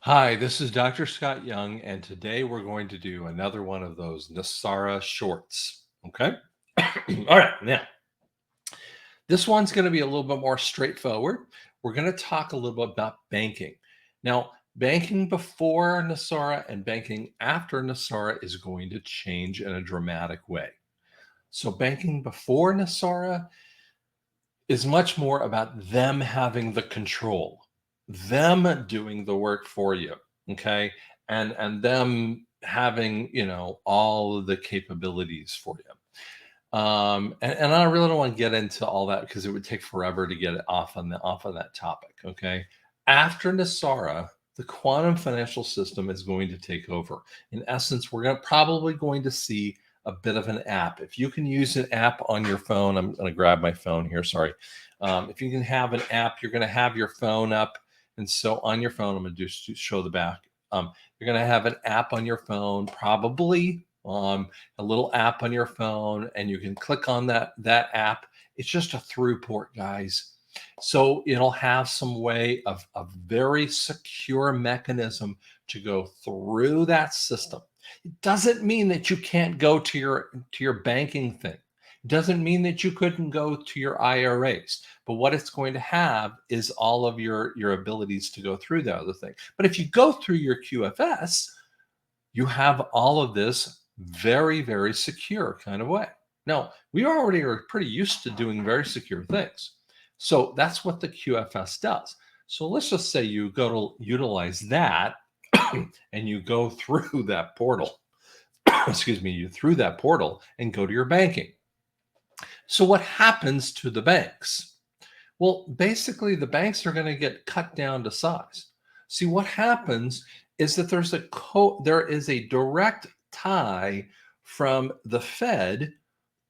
Hi, this is Dr. Scott Young, and today we're going to do another one of those NESARA shorts. Okay. All right. Now, this one's going to be a little bit more straightforward. We're going to talk a little bit about banking. Now, banking before NESARA and banking after NESARA is going to change in a dramatic way. So, banking before NESARA is much more about them having the control, them doing the work for you, okay? And them having, all of the capabilities for you. And I really don't want to get into all that because it would take forever to get it off on that topic, okay? After Nasara, the quantum financial system is going to take over. In essence, we're probably going to see a bit of an app. If you can use an app on your phone, I'm going to grab my phone here. Sorry. If you can have an app, you're going to have your phone up. And so on your phone, I'm going to just show the back. You're going to have an app on your phone, probably a little app on your phone, and you can click on that app. It's just a through port, guys. So it'll have some way of a very secure mechanism to go through that system. It doesn't mean that you can't go to your banking thing. It doesn't mean that you couldn't go to your IRAs. But what it's going to have is all of your abilities to go through the other thing. But if you go through your QFS, you have all of this very, very secure kind of way. Now, we already are pretty used to doing very secure things. So that's what the QFS does. So let's just say you go to utilize that and you go through that portal. Excuse me, you through that portal and go to your banking. So what happens to the banks? Well, basically the banks are going to get cut down to size. See, what happens is that there is a direct tie from the Fed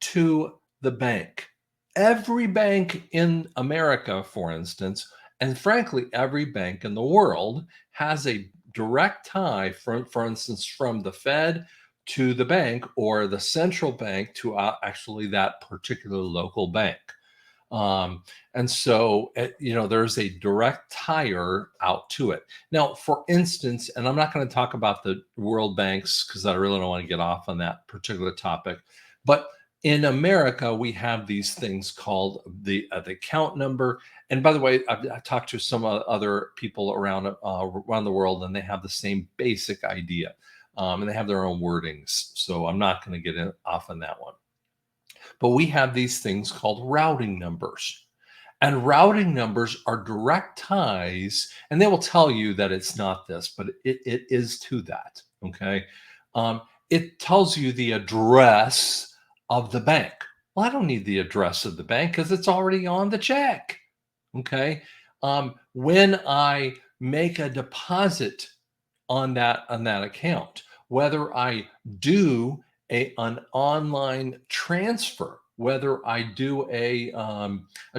to the bank. Every bank in America, for instance, and frankly, every bank in the world has a direct tie from, for instance, from the Fed to the bank or the central bank to actually that particular local bank. And so, there's a direct tire out to it. Now, for instance, and I'm not going to talk about the world banks because I really don't want to get off on that particular topic, but in America, we have these things called the account number. And by the way, I've talked to some other people around the world, and they have the same basic idea, and they have their own wordings. So I'm not going to get off on that one. But we have these things called routing numbers. And routing numbers are direct ties, and they will tell you that it's not this, but it is to that. Okay. It tells you the address of the bank. Well, I don't need the address of the bank because it's already on the check. Okay. When I make a deposit on that account, whether I do an online transfer, whether I do a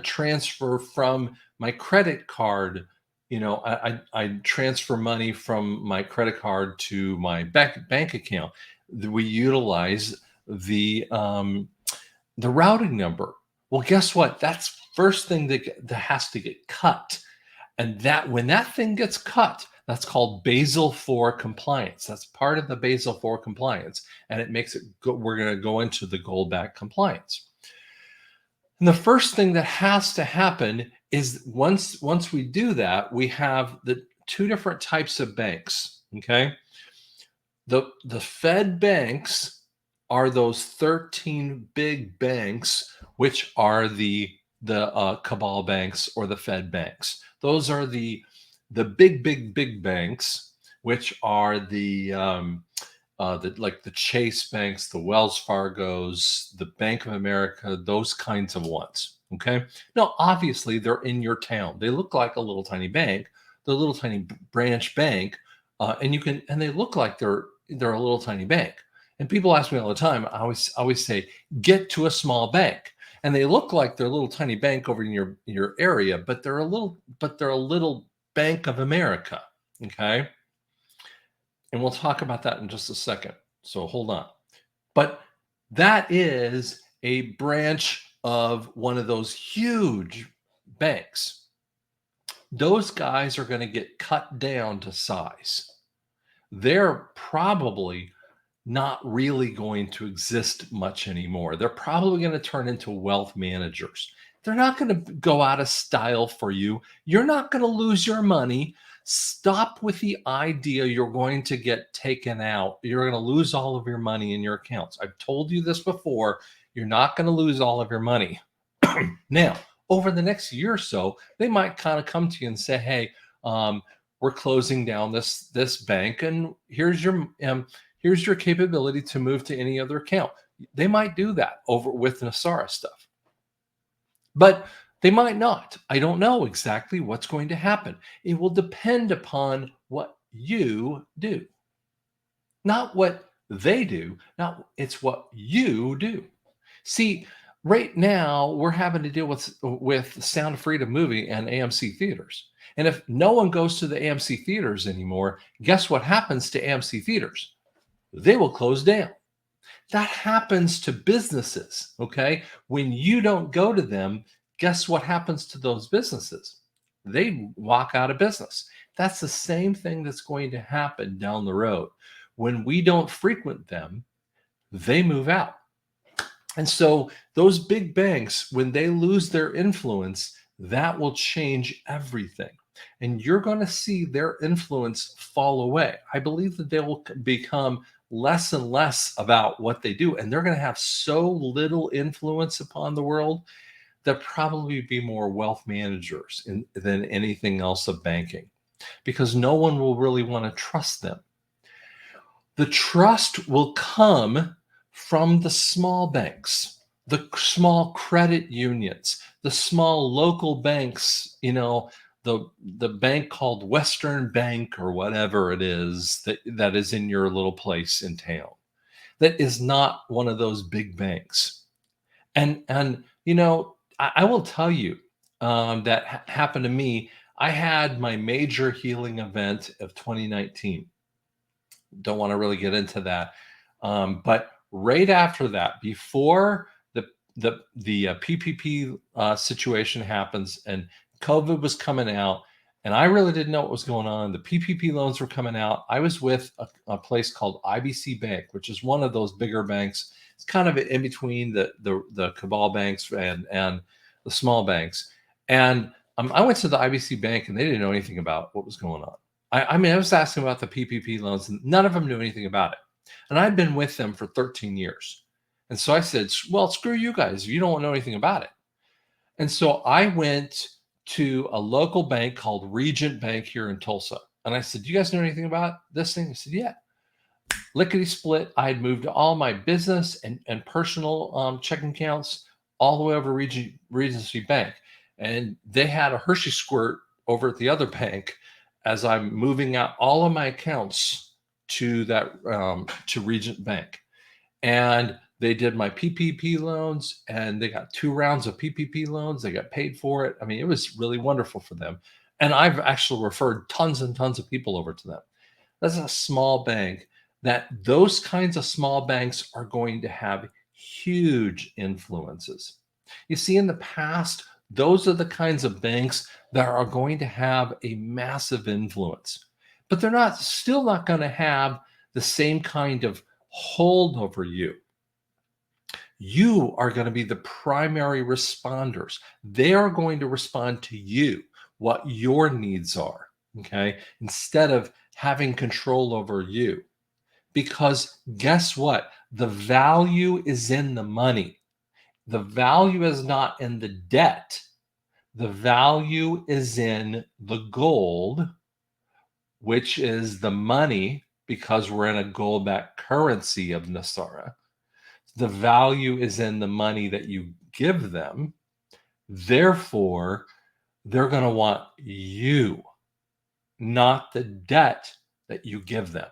transfer from my credit card, I transfer money from my credit card to my bank account. We utilize the routing number. Well, guess what? That's first thing that has to get cut. And that when that thing gets cut, that's called Basel IV compliance. That's part of the Basel IV compliance, and it makes it go, we're going to go into the gold-backed compliance. And the first thing that has to happen is once we do that, we have the two different types of banks. Okay, the Fed banks are those 13 big banks, which are the cabal banks or the Fed banks. Those are the big banks, which are like the Chase banks, the Wells Fargos, the Bank of America, those kinds of ones. Okay. Now, obviously, they're in your town. They look like a little tiny bank, the little tiny branch bank, and they look like they're a little tiny bank. And people ask me all the time. I always say, get to a small bank, and they look like they're a little tiny bank over in your area, but they're a little Bank of America. Okay. And we'll talk about that in just a second. So hold on. But that is a branch of one of those huge banks. those guys are going to get cut down to size. They're probably not really going to exist much anymore. They're probably going to turn into wealth managers. They're not going to go out of style for you. You're not going to lose your money. Stop with the idea you're going to get taken out. You're going to lose all of your money in your accounts. I've told you this before. You're not going to lose all of your money. Now, over the next year or so, they might kind of come to you and say, "Hey, we're closing down this bank, and here's your capability to move to any other account." They might do that over with NESARA stuff, but they might not. I don't know exactly what's going to happen. It will depend upon what you do, not what they do. Not it's what you do. See, right now we're having to deal with Sound of Freedom movie and AMC theaters. And if no one goes to the AMC theaters anymore, guess what happens to AMC theaters? They will close down. That happens to businesses, okay? When you don't go to them, guess what happens to those businesses? They walk out of business. That's the same thing that's going to happen down the road. When we don't frequent them, they move out. And so those big banks, when they lose their influence, that will change everything. And you're going to see their influence fall away. I believe that they will become less and less about what they do. And they're going to have so little influence upon the world that probably be more wealth managers than anything else of banking, because no one will really want to trust them. The trust will come from the small banks, the small credit unions, the small local banks, the bank called Western Bank or whatever it is that is in your little place in town. That is not one of those big banks. And I will tell you that happened to me. I had my major healing event of 2019. Don't want to really get into that. But right after that, before the PPP situation happens and COVID was coming out, and I really didn't know what was going on. The PPP loans were coming out. I was with a place called IBC Bank, which is one of those bigger banks. It's kind of in between the cabal banks and the small banks. And I went to the IBC Bank, and they didn't know anything about what was going on. I mean, I was asking about the PPP loans, and none of them knew anything about it. And I'd been with them for 13 years. And so I said, well, screw you guys. You don't know anything about it. And so I went to a local bank called Regent Bank here in Tulsa. And I said, do you guys know anything about this thing? They said, yeah. Lickety split. I had moved all my business and personal checking accounts all the way over Regency Bank. And they had a Hershey squirt over at the other bank as I'm moving out all of my accounts to to Regent Bank. And they did my PPP loans, and they got 2 rounds of PPP loans. They got paid for it. I mean, it was really wonderful for them. And I've actually referred tons and tons of people over to them. That's a small bank. Those kinds of small banks are going to have huge influences. You see, in the past, those are the kinds of banks that are going to have a massive influence, but they're still not going to have the same kind of hold over you. You are going to be the primary responders. They are going to respond to you, what your needs are, okay, instead of having control over you. Because guess what? The value is in the money. The value is not in the debt. The value is in the gold, which is the money, because we're in a gold-backed currency of NESARA. The value is in the money that you give them. Therefore, they're going to want you, not the debt that you give them.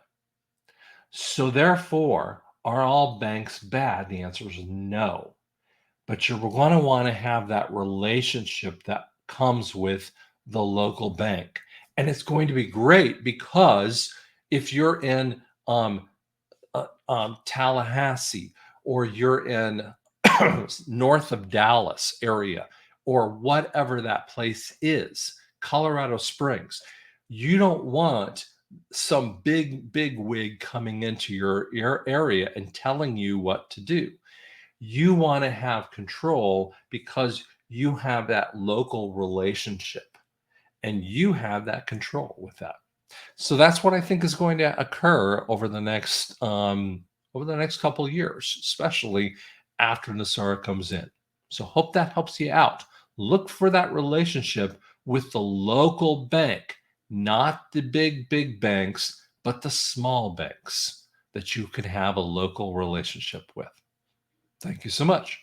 So therefore, are all banks bad? The answer is no. But you're going to want to have that relationship that comes with the local bank. And it's going to be great, because if you're in Tallahassee, or you're in north of Dallas area, or whatever that place is, Colorado Springs. You don't want some big wig coming into your area and telling you what to do. You want to have control because you have that local relationship and you have that control with that. So that's what I think is going to occur over the next couple of years, especially after NESARA comes in. So hope that helps you out. Look for that relationship with the local bank, not the big banks, but the small banks that you can have a local relationship with. Thank you so much.